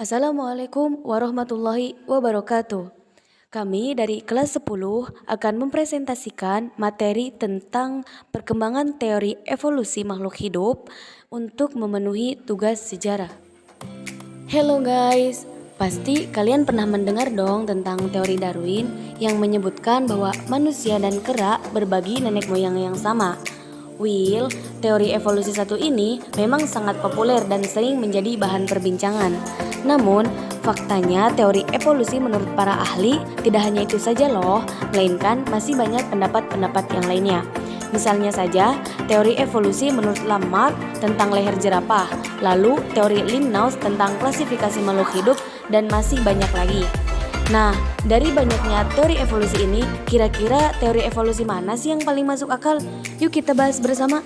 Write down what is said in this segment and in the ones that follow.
Assalamualaikum warahmatullahi wabarakatuh. Kami dari kelas 10 akan mempresentasikan materi tentang perkembangan teori evolusi makhluk hidup untuk memenuhi tugas sejarah. Hello guys, pasti kalian pernah mendengar dong tentang teori Darwin yang menyebutkan bahwa manusia dan kera berbagi nenek moyang yang sama. Will, teori evolusi satu ini memang sangat populer dan sering menjadi bahan perbincangan. Namun, faktanya teori evolusi menurut para ahli tidak hanya itu saja loh, melainkan masih banyak pendapat-pendapat yang lainnya. Misalnya saja, teori evolusi menurut Lamarck tentang leher jerapah, lalu teori Linnaeus tentang klasifikasi makhluk hidup, dan masih banyak lagi. Nah, dari banyaknya teori evolusi ini, kira-kira teori evolusi mana sih yang paling masuk akal? Yuk kita bahas bersama.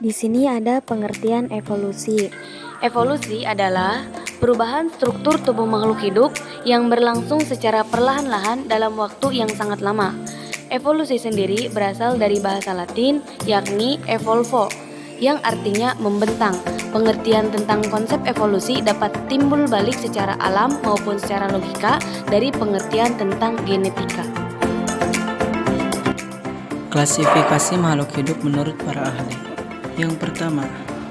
Di sini ada pengertian evolusi. Evolusi adalah perubahan struktur tubuh makhluk hidup yang berlangsung secara perlahan-lahan dalam waktu yang sangat lama. Evolusi sendiri berasal dari bahasa Latin, yakni evolvo, yang artinya membentang. Pengertian tentang konsep evolusi dapat timbul balik secara alam maupun secara logika dari pengertian tentang genetika. Klasifikasi makhluk hidup menurut para ahli. Yang pertama,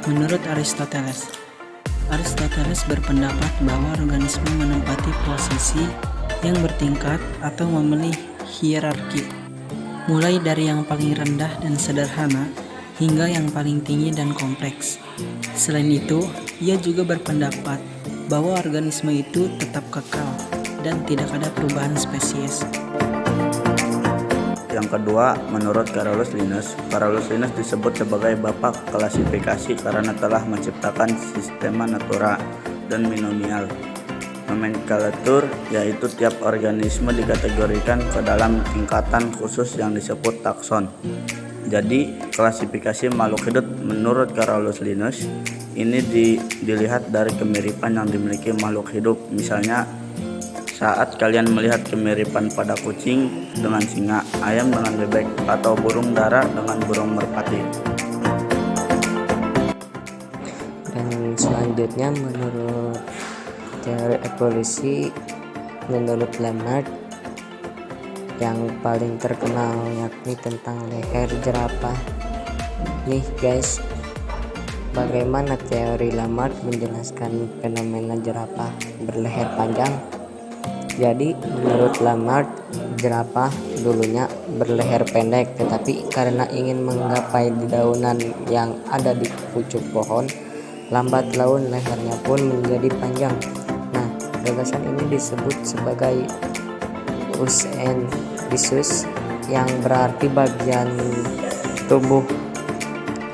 menurut Aristoteles. Aristoteles berpendapat bahwa organisme menempati posisi yang bertingkat atau memilih hierarki, mulai dari yang paling rendah dan sederhana hingga yang paling tinggi dan kompleks. Selain itu, ia juga berpendapat bahwa organisme itu tetap kekal dan tidak ada perubahan spesies. Yang kedua, menurut Carolus Linnaeus. Carolus Linnaeus disebut sebagai bapak klasifikasi karena telah menciptakan sistema natura dan binomial nomenklatur, yaitu tiap organisme dikategorikan ke dalam tingkatan khusus yang disebut takson. Jadi, klasifikasi makhluk hidup menurut Carolus Linnaeus ini dilihat dari kemiripan yang dimiliki makhluk hidup. Misalnya, saat kalian melihat kemiripan pada kucing dengan singa, ayam dengan bebek, atau burung dara dengan burung merpati. Dan selanjutnya menurut teori evolusi menurut Lamarck, yang paling terkenal yakni tentang leher jerapah. Nih guys, bagaimana teori Lamarck menjelaskan fenomena jerapah berleher panjang? Jadi menurut Lamarck, jerapah dulunya berleher pendek, tetapi karena ingin menggapai dedaunan yang ada di pucuk pohon, lambat laun lehernya pun menjadi panjang. Nah, gagasan ini disebut sebagai Usendicius, yang berarti bagian tubuh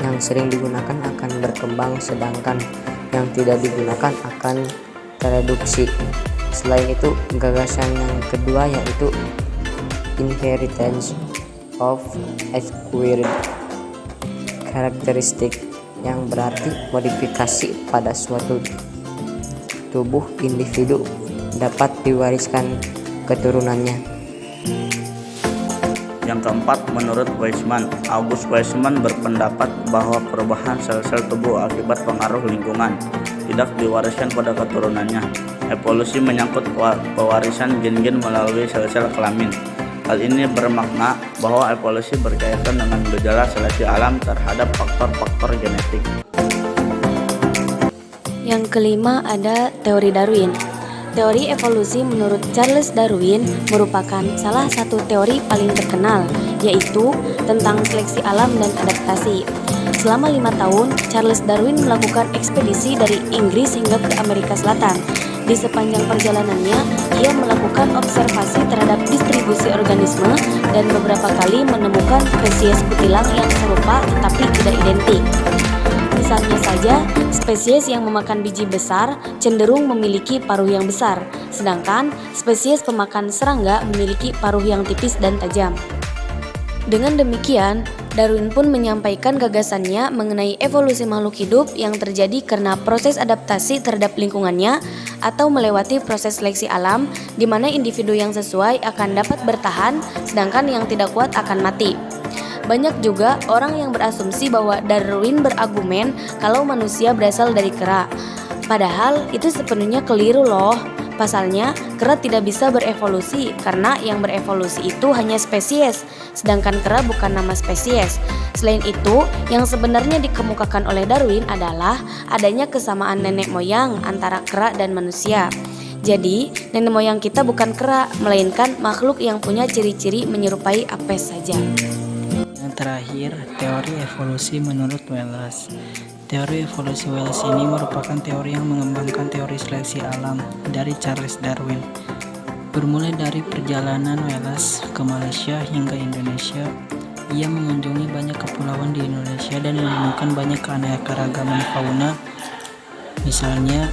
yang sering digunakan akan berkembang, sedangkan yang tidak digunakan akan tereduksi. Selain itu, gagasan yang kedua yaitu inheritance of acquired characteristic, yang berarti modifikasi pada suatu tubuh individu dapat diwariskan keturunannya. Yang keempat, menurut Weismann. August Weismann berpendapat bahwa perubahan sel-sel tubuh akibat pengaruh lingkungan tidak diwariskan pada keturunannya. Evolusi menyangkut pewarisan gen-gen melalui sel-sel kelamin. Hal ini bermakna bahwa evolusi berkaitan dengan gejala seleksi alam terhadap faktor-faktor genetik. Yang kelima ada teori Darwin. Teori evolusi menurut Charles Darwin merupakan salah satu teori paling terkenal, yaitu tentang seleksi alam dan adaptasi. Selama 5 tahun, Charles Darwin melakukan ekspedisi dari Inggris hingga ke Amerika Selatan. Di sepanjang perjalanannya, ia melakukan observasi terhadap distribusi organisme dan beberapa kali menemukan spesies kutilang yang serupa tetapi tidak identik. Misalnya saja, spesies yang memakan biji besar cenderung memiliki paruh yang besar, sedangkan spesies pemakan serangga memiliki paruh yang tipis dan tajam. Dengan demikian, Darwin pun menyampaikan gagasannya mengenai evolusi makhluk hidup yang terjadi karena proses adaptasi terhadap lingkungannya atau melewati proses seleksi alam, di mana individu yang sesuai akan dapat bertahan, sedangkan yang tidak kuat akan mati. Banyak juga orang yang berasumsi bahwa Darwin berargumen kalau manusia berasal dari kera. Padahal itu sepenuhnya keliru loh. Pasalnya, kera tidak bisa berevolusi karena yang berevolusi itu hanya spesies, sedangkan kera bukan nama spesies. Selain itu, yang sebenarnya dikemukakan oleh Darwin adalah adanya kesamaan nenek moyang antara kera dan manusia. Jadi, nenek moyang kita bukan kera, melainkan makhluk yang punya ciri-ciri menyerupai apes saja. Yang terakhir, teori evolusi menurut Wallace. Teori evolusi Wallace ini merupakan teori yang mengembangkan teori seleksi alam dari Charles Darwin. Bermula dari perjalanan Wallace ke Malaysia hingga Indonesia, ia mengunjungi banyak kepulauan di Indonesia dan menemukan banyak keanekaragaman fauna, misalnya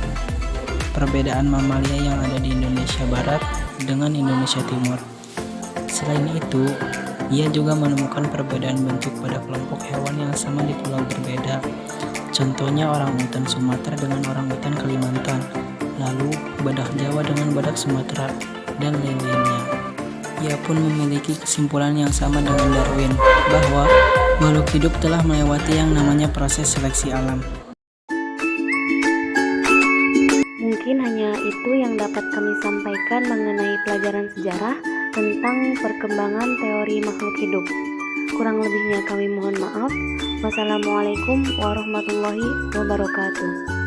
perbedaan mamalia yang ada di Indonesia Barat dengan Indonesia Timur. Selain itu, ia juga menemukan perbedaan bentuk pada kelompok hewan yang sama di pulau berbeda. Contohnya orangutan Sumatera dengan orangutan Kalimantan, lalu badak Jawa dengan badak Sumatera, dan lain-lainnya. Ia pun memiliki kesimpulan yang sama dengan Darwin, bahwa makhluk hidup telah melewati yang namanya proses seleksi alam. Mungkin hanya itu yang dapat kami sampaikan mengenai pelajaran sejarah tentang perkembangan teori makhluk hidup. Kurang lebihnya kami mohon maaf. Wassalamualaikum warahmatullahi wabarakatuh.